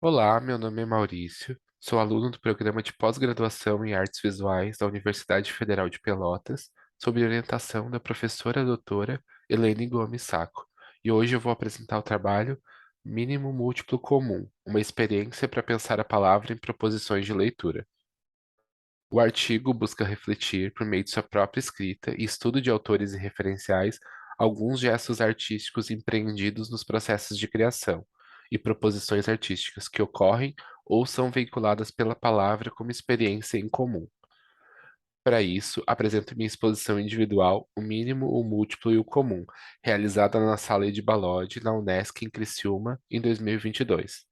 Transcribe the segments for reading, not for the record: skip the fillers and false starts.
Olá, meu nome é Maurício, sou aluno do programa de pós-graduação em Artes Visuais da Universidade Federal de Pelotas, sob orientação da professora doutora Helene Gomes Sacco. E hoje eu vou apresentar o trabalho Mínimo Múltiplo Comum, uma experiência para pensar a palavra em proposições de leitura. O artigo busca refletir, por meio de sua própria escrita e estudo de autores e referenciais, alguns gestos artísticos empreendidos nos processos de criação e proposições artísticas que ocorrem ou são veiculadas pela palavra como experiência em comum. Para isso, apresento minha exposição individual, o mínimo, o múltiplo e o comum, realizada na Sala Edi Balodi, na Unesc, em Criciúma, em 2022.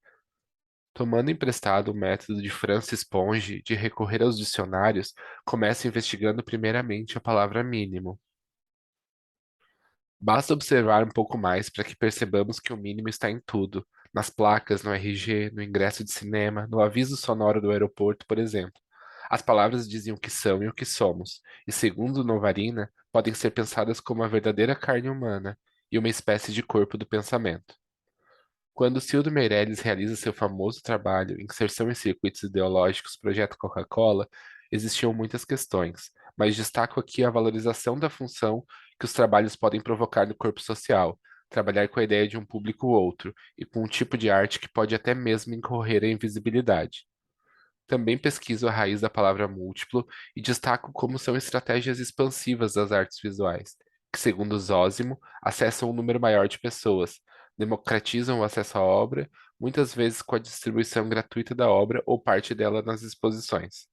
Tomando emprestado o método de Francis Ponge de recorrer aos dicionários, começo investigando primeiramente a palavra mínimo. Basta observar um pouco mais para que percebamos que o mínimo está em tudo, nas placas, no RG, no ingresso de cinema, no aviso sonoro do aeroporto, por exemplo. As palavras dizem o que são e o que somos, e segundo Novarina, podem ser pensadas como a verdadeira carne humana e uma espécie de corpo do pensamento. Quando Cildo Meirelles realiza seu famoso trabalho Inserção em Circuitos Ideológicos, Projeto Coca-Cola, existiam muitas questões, mas destaco aqui a valorização da função que os trabalhos podem provocar no corpo social, trabalhar com a ideia de um público outro e com um tipo de arte que pode até mesmo incorrer à invisibilidade. Também pesquiso a raiz da palavra múltiplo e destaco como são estratégias expansivas das artes visuais, que, segundo Zósimo, acessam um número maior de pessoas, democratizam o acesso à obra, muitas vezes com a distribuição gratuita da obra ou parte dela nas exposições.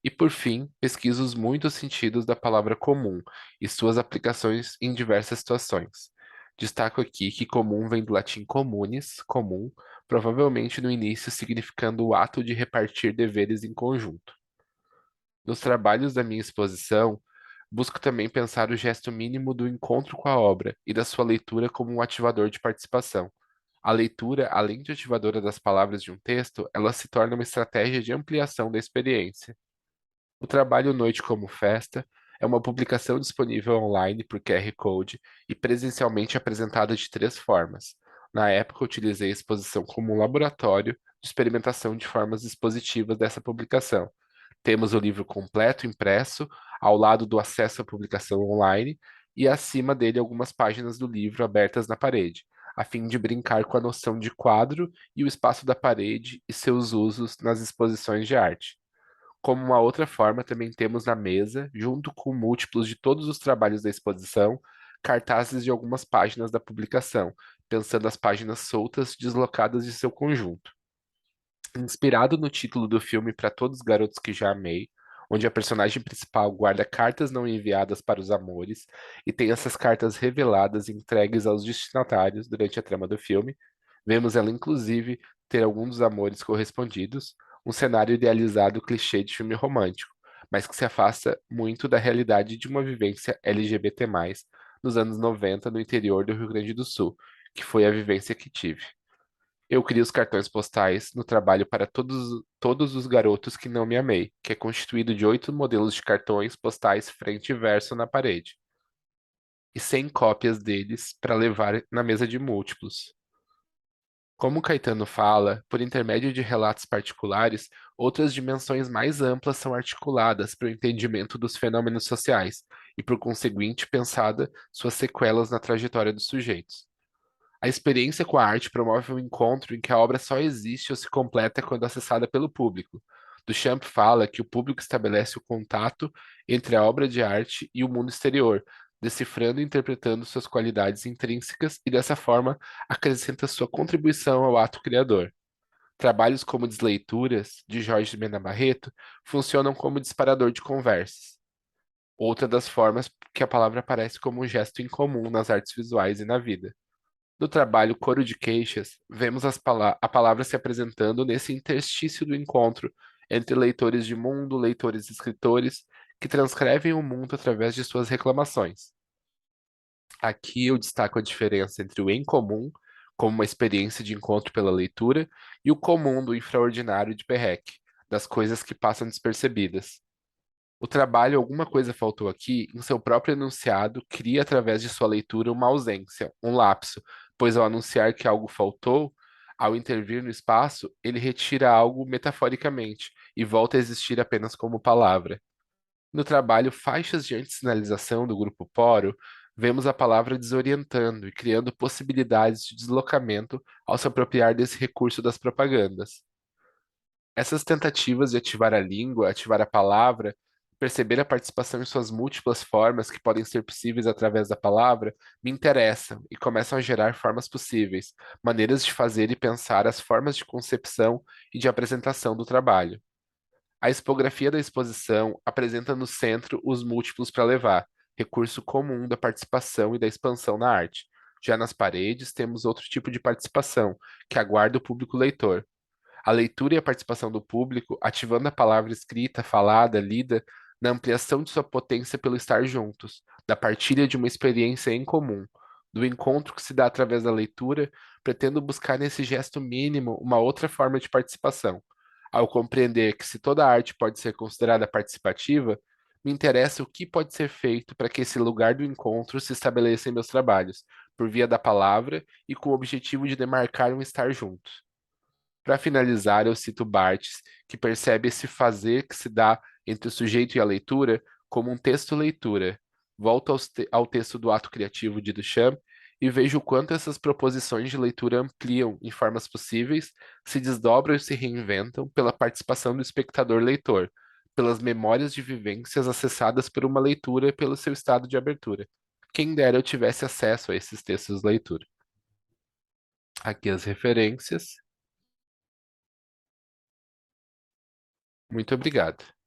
E, por fim, pesquiso os muitos sentidos da palavra comum e suas aplicações em diversas situações. Destaco aqui que comum vem do latim communis, comum, provavelmente no início significando o ato de repartir deveres em conjunto. Nos trabalhos da minha exposição, busco também pensar o gesto mínimo do encontro com a obra e da sua leitura como um ativador de participação. A leitura, além de ativadora das palavras de um texto, ela se torna uma estratégia de ampliação da experiência. O trabalho Noite como Festa é uma publicação disponível online por QR Code e presencialmente apresentada de três formas. Na época, utilizei a exposição como um laboratório de experimentação de formas expositivas dessa publicação. Temos o livro completo impresso, ao lado do acesso à publicação online, e acima dele algumas páginas do livro abertas na parede, a fim de brincar com a noção de quadro e o espaço da parede e seus usos nas exposições de arte. Como uma outra forma, também temos na mesa, junto com múltiplos de todos os trabalhos da exposição, cartazes de algumas páginas da publicação, pensando as páginas soltas deslocadas de seu conjunto. Inspirado no título do filme Para Todos os Garotos que Já Amei, onde a personagem principal guarda cartas não enviadas para os amores e tem essas cartas reveladas e entregues aos destinatários durante a trama do filme, vemos ela inclusive ter alguns dos amores correspondidos, um cenário idealizado clichê de filme romântico, mas que se afasta muito da realidade de uma vivência LGBT+, nos anos 90 no interior do Rio Grande do Sul, que foi a vivência que tive. Eu crio os cartões postais no trabalho para todos os garotos que não me amei, que é constituído de 8 modelos de cartões postais frente e verso na parede, e 100 cópias deles para levar na mesa de múltiplos. Como Caetano fala, por intermédio de relatos particulares, outras dimensões mais amplas são articuladas para o entendimento dos fenômenos sociais e, por conseguinte, pensada suas sequelas na trajetória dos sujeitos. A experiência com a arte promove um encontro em que a obra só existe ou se completa quando acessada pelo público. Duchamp fala que o público estabelece o contato entre a obra de arte e o mundo exterior, decifrando e interpretando suas qualidades intrínsecas e, dessa forma, acrescenta sua contribuição ao ato criador. Trabalhos como Desleituras, de Jorge Mena Barreto, funcionam como disparador de conversas. Outra das formas que a palavra aparece como um gesto incomum nas artes visuais e na vida. No trabalho Coro de Queixas, vemos a palavra se apresentando nesse interstício do encontro entre leitores de mundo, leitores e escritores, que transcrevem o mundo através de suas reclamações. Aqui eu destaco a diferença entre o em comum, como uma experiência de encontro pela leitura, e o comum do infraordinário de Perrec, das coisas que passam despercebidas. O trabalho Alguma Coisa Faltou Aqui, em seu próprio enunciado, cria através de sua leitura uma ausência, um lapso, pois ao anunciar que algo faltou, Ao intervir no espaço, ele retira algo metaforicamente e volta a existir apenas como palavra. No trabalho Faixas de Antissinalização do Grupo Poro, vemos a palavra desorientando e criando possibilidades de deslocamento ao se apropriar desse recurso das propagandas. Essas tentativas de ativar a língua, ativar a palavra, perceber a participação em suas múltiplas formas que podem ser possíveis através da palavra, me interessam e começam a gerar formas possíveis, maneiras de fazer e pensar as formas de concepção e de apresentação do trabalho. A expografia da exposição apresenta no centro os múltiplos para levar, recurso comum da participação e da expansão na arte. Já nas paredes, temos outro tipo de participação, que aguarda o público leitor. A leitura e a participação do público, ativando a palavra escrita, falada, lida, na ampliação de sua potência pelo estar juntos, da partilha de uma experiência em comum, do encontro que se dá através da leitura, pretendo buscar nesse gesto mínimo uma outra forma de participação. Ao compreender que se toda arte pode ser considerada participativa, me interessa o que pode ser feito para que esse lugar do encontro se estabeleça em meus trabalhos, por via da palavra e com o objetivo de demarcar um estar juntos. Para finalizar, eu cito Barthes, que percebe esse fazer que se dá entre o sujeito e a leitura como um texto-leitura. Volto ao texto do ato criativo de Duchamp e vejo o quanto essas proposições de leitura ampliam em formas possíveis, se desdobram e se reinventam pela participação do espectador-leitor, pelas memórias de vivências acessadas por uma leitura pelo seu estado de abertura. Quem dera eu tivesse acesso a esses textos de leitura. Aqui as referências. Muito obrigado.